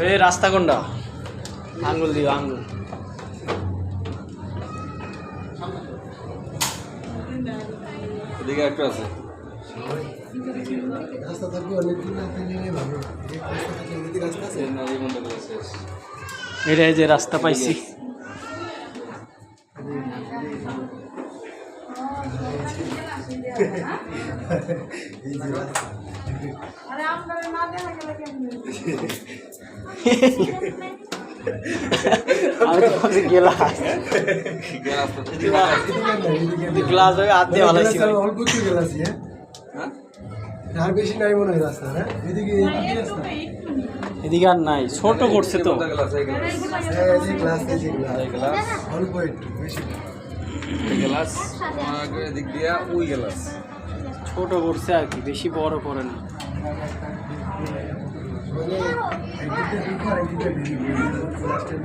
এই রাস্তা কোনটা? আঙ্গুল দিও, আঙ্গুল। এদিকে একটা আছে। রাস্তা থাকবে অনেকদিন না পেলে ভালো। রাস্তা থাকলে এদিকে রাস্তা আছে না, এই বন্ধ করেছে। এটা এই যে রাস্তা পাইছি। এই যে রাস্তা আমি তো ভাবছি গ্লাস গ্লাস হয়ে হাত দিয়ে ভালাইছি ভাই। অল্প একটু গেলাছি। হ্যাঁ আর বেশি নাই মনে হয় রাস্তা। হ্যাঁ এদিকে এদিকে রাস্তা। এদিকে আর নাই, ছোট করছে তো। হ্যাঁ এই যে গ্লাস এই যে গ্লাস অল্প একটু বেশি না। গ্লাস দিক দিয়া ওই গ্লাস ছোট করছে আর কি, বেশি বড় করে না। মানে একদিকে ঢুকে আর একদিকে বেরিয়ে